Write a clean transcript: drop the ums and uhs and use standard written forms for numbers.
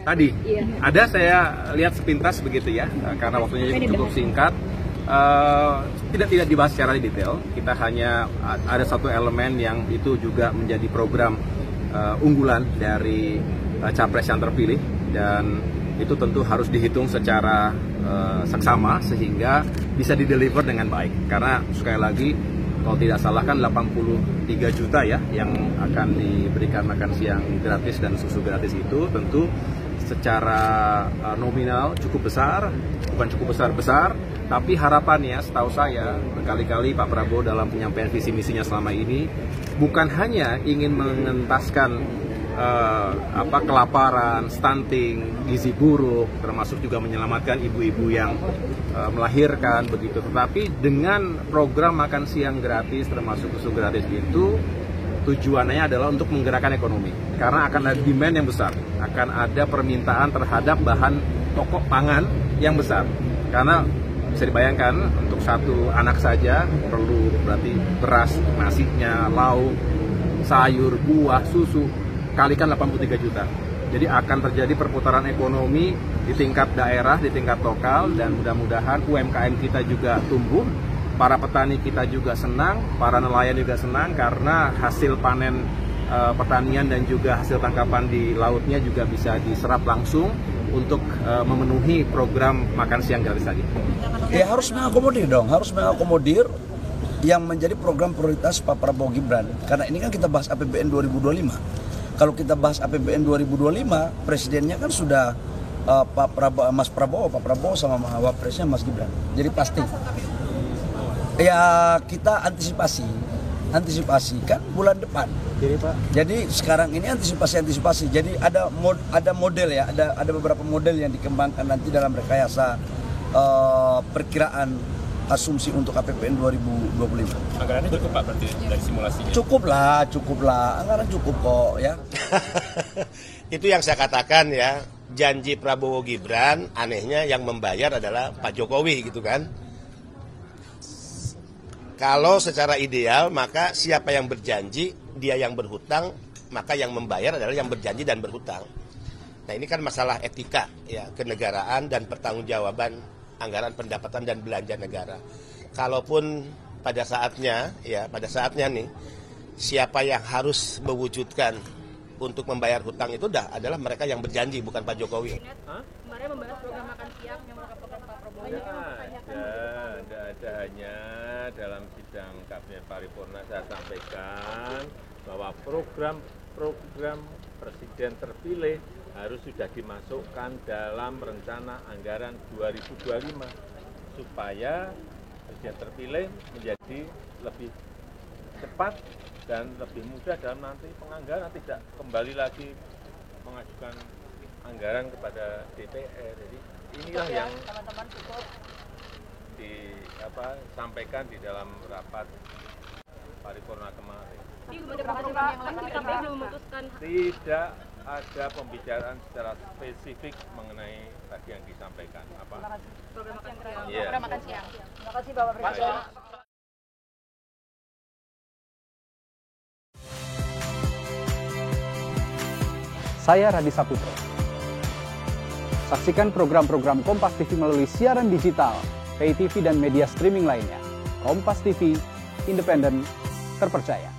Tadi ada saya lihat sepintas begitu ya, karena waktunya cukup singkat, tidak dibahas secara detail. Kita hanya ada satu elemen yang itu juga menjadi program unggulan dari capres yang terpilih, dan itu tentu harus dihitung secara seksama sehingga bisa dideliver dengan baik. Karena sekali lagi, kalau tidak salah kan 83 juta ya yang akan diberikan makan siang gratis dan susu gratis, itu tentu secara nominal cukup besar, bukan cukup besar-besar, tapi harapannya setahu saya berkali-kali Pak Prabowo dalam penyampaian visi misinya selama ini bukan hanya ingin mengentaskan kelaparan, stunting, gizi buruk, termasuk juga menyelamatkan ibu-ibu yang melahirkan begitu, tetapi dengan program makan siang gratis termasuk susu gratis itu tujuannya adalah untuk menggerakkan ekonomi, karena akan ada demand yang besar, akan ada permintaan terhadap bahan pokok pangan yang besar. Karena bisa dibayangkan untuk satu anak saja perlu berarti beras, nasinya, lauk, sayur, buah, susu, kalikan 83 juta. Jadi akan terjadi perputaran ekonomi di tingkat daerah, di tingkat lokal, dan mudah-mudahan UMKM kita juga tumbuh. Para petani kita juga senang, para nelayan juga senang karena hasil panen pertanian dan juga hasil tangkapan di lautnya juga bisa diserap langsung untuk memenuhi program makan siang gratis tadi. Ya harus mengakomodir dong, harus mengakomodir yang menjadi program prioritas Pak Prabowo Gibran. Karena ini kan kita bahas APBN 2025. Kalau kita bahas APBN 2025, presidennya kan sudah Pak Prabowo sama Wapresnya Mas Gibran. Jadi pasti. Ya kita antisipasi kan bulan depan. Jadi sekarang ini antisipasi. Jadi ada model ya, ada beberapa model yang dikembangkan nanti dalam rekayasa perkiraan asumsi untuk APBN 2025. Anggarannya cukup Pak berarti dari simulasinya? Cukup lah, anggaran cukup kok ya. Itu yang saya katakan ya, janji Prabowo Gibran, anehnya yang membayar adalah Pak Jokowi gitu kan. Kalau secara ideal, maka siapa yang berjanji, dia yang berhutang, maka yang membayar adalah yang berjanji dan berhutang. Nah ini kan masalah etika, ya, kenegaraan dan pertanggungjawaban anggaran pendapatan dan belanja negara. Kalaupun pada saatnya nih, siapa yang harus mewujudkan untuk membayar hutang itu adalah mereka yang berjanji, bukan Pak Jokowi. Kemarin membahas program makan siang yang melakukan Pak Prabowo. Tidak ada, hanya dalam sidang kabinet paripurna saya sampaikan bahwa program presiden terpilih harus sudah dimasukkan dalam rencana anggaran 2025 supaya presiden terpilih menjadi lebih cepat dan lebih mudah dalam nanti penganggaran, tidak kembali lagi mengajukan anggaran kepada DPR. Jadi inilah yang disampaikan di dalam rapat paripurna kemarin. Tidak ada pembicaraan secara spesifik mengenai tadi yang disampaikan. Program makan siang. Terima kasih Bapak Presiden. Saya Radi Saputro. Saksikan program-program Kompas TV melalui siaran digital, pay TV dan media streaming lainnya. Kompas TV, independen, terpercaya.